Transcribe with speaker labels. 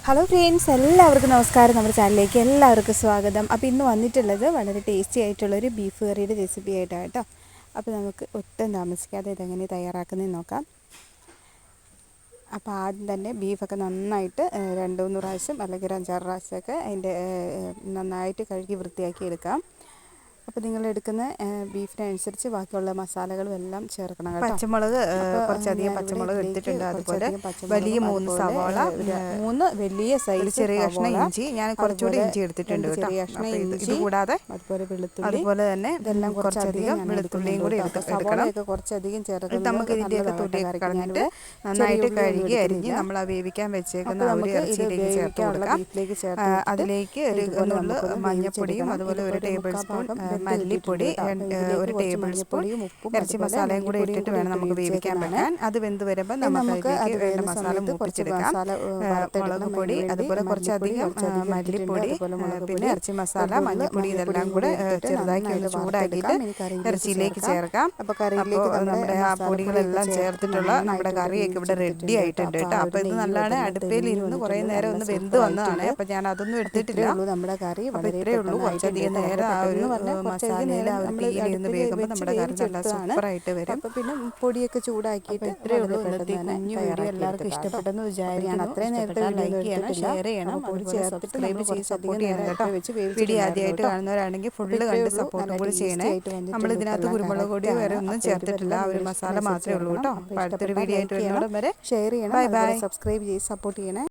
Speaker 1: Hello friends, എല്ലാവർക്കും നമസ്കാരം. നമ്മുടെ ചാനലിലേക്ക് എല്ലാവർക്കും സ്വാഗതം. അപ്പോൾ ഇന്ന് വന്നിട്ടുള്ളത് വളരെ ടേസ്റ്റി ആയിട്ടുള്ളൊരു ബീഫ് കറിയുടെ റെസിപ്പി ആയിട്ടാണ് കേട്ടോ. അപ്പോൾ നമുക്ക് ഒട്ടും താമസിക്കാതെ ഇതെങ്ങനെ തയ്യാറാക്കുന്നതെന്ന് നോക്കാം. അപ്പോൾ ആദ്യം തന്നെ ബീഫൊക്കെ നന്നായിട്ട് 2-3 പ്രാവശ്യം അല്ലെങ്കിൽ ഒരു 5-6 പ്രാവശ്യമൊക്കെ അതിൻ്റെ നന്നായിട്ട് കഴുകി വൃത്തിയാക്കി എടുക്കാം. അപ്പോൾ നിങ്ങൾ എടുക്കുന്ന ബീഫിനനുസരിച്ച് ബാക്കിയുള്ള മസാലകളും എല്ലാം ചേർക്കണം കേട്ടോ.
Speaker 2: പച്ചമുളക് കുറച്ചധികം പച്ചമുളക് എടുത്തിട്ടുണ്ട്. അതുപോലെ വലിയ 3 സവാള,
Speaker 1: 3 വലിയ സൈസ്
Speaker 2: ചെറിയ കഷ്ണം ഇഞ്ചി, ഞാൻ കുറച്ചുകൂടി ഇഞ്ചി എടുത്തിട്ടുണ്ട് കേട്ടോ. ഇത് കൂടാതെ
Speaker 1: അതുപോലെ വെളുത്തുള്ളി,
Speaker 2: അതുപോലെ തന്നെ ഇതെല്ലാം കുറച്ചധികം വെളുത്തുള്ളിയും കൂടി എടുക്കണം.
Speaker 1: കുറച്ചധികം ചേർക്കണം.
Speaker 2: നമുക്ക് ഇതിൻ്റെയൊക്കെ തൊലിയൊക്കെ കളഞ്ഞിട്ട് നന്നായിട്ട് കഴുകി അരിഞ്ഞ് നമ്മൾ ആ വേവിക്കാൻ വെച്ചേക്കുന്ന ഒരു ഇറച്ചിയിലേക്ക് ചേർത്ത് കൊടുക്കാം. അതിലേക്ക് ഒരു മഞ്ഞൾപ്പൊടിയും അതുപോലെ 1 ടേബിൾ സ്പൂൺ മല്ലിപ്പൊടി, 1 ടേബിൾ സ്പൂൺ ഇറച്ചി മസാലയും കൂടി ഇട്ടിട്ട് വേണം നമുക്ക് വേവിക്കാൻ വെക്കാൻ. അത് വെന്ത് വരുമ്പോൾ നമുക്ക് വേണ്ട മസാല മൂപ്പിച്ചെടുക്കാം. മുളക് പൊടി, അതുപോലെ കുറച്ചധികം മല്ലിപ്പൊടി, പിന്നെ ഇറച്ചി മസാല, മഞ്ഞൾപ്പൊടി, ഇതെല്ലാം കൂടെ ചെറുതാക്കി ഒന്ന് ചൂടാക്കിയിട്ട് ഇറച്ചിയിലേക്ക് ചേർക്കാം. അപ്പോൾ നമ്മുടെ ആ പൊടികളെല്ലാം ചേർത്തിട്ടുള്ള നമ്മുടെ കറിയൊക്കെ ഇവിടെ റെഡി ആയിട്ടുണ്ട് കേട്ടോ. അപ്പോൾ ഇത് നല്ലതാണ്. അടുപ്പയിൽ ഇരുന്ന് കുറേ നേരം ഒന്ന് വെന്ത് വന്നതാണ്. അപ്പോൾ ഞാൻ അതൊന്നും എടുത്തിട്ടില്ല.
Speaker 1: നമ്മുടെ കറി
Speaker 2: ഇത്രയേ ഉള്ളൂ. കുറച്ചധികം നേരം ആ ഒരു മസാലയിൽ ആ ഒരു തീയിലൊന്ന് വേകുമ്പോൾ നമ്മുടെ കറി നല്ല സൂപ്പറായിട്ട് വരും.
Speaker 1: അപ്പോൾ പിന്നെ പൊടിയൊക്കെ ചൂടാക്കിയിട്ട്
Speaker 2: ഇത്രയേ ഉള്ളൂ. ഇന്നത്തെ കുഞ്ഞു വീഡിയോ എല്ലാവർക്കും ഇഷ്ടപ്പെട്ടെന്ന് വിചാരിക്കുന്നു.
Speaker 1: അത്രയും നേരത്തെ
Speaker 2: ലൈക്ക് ചെയ്യണം, ഷെയർ ചെയ്യണം, സബ്സ്ക്രൈബ് ചെയ്ത് സപ്പോർട്ട് ചെയ്യണം കേട്ടോ. വീഡിയോ ആദ്യമായിട്ട് കാണുന്നവരാണെങ്കിൽ ഫുള്ള് കണ്ട് സപ്പോർട്ട് കൂടി ചെയ്യണേ. നമ്മൾ ഇതിനകത്ത് കുരുമുളക് പൊടി വരെ ഒന്നും ചേർത്തിട്ടില്ല. ആ ഒരു മസാല മാത്രമേ ഉള്ളൂ കേട്ടോ. അപ്പോൾ അടുത്തൊരു വീഡിയോ ആയിട്ട് വരുന്നോടം വരെ
Speaker 1: ഷെയർ ചെയ്യണം,
Speaker 2: ബൈ ബൈ.
Speaker 1: സബ്സ്ക്രൈബ് ചെയ്ത് സപ്പോർട്ട് ചെയ്യണേ.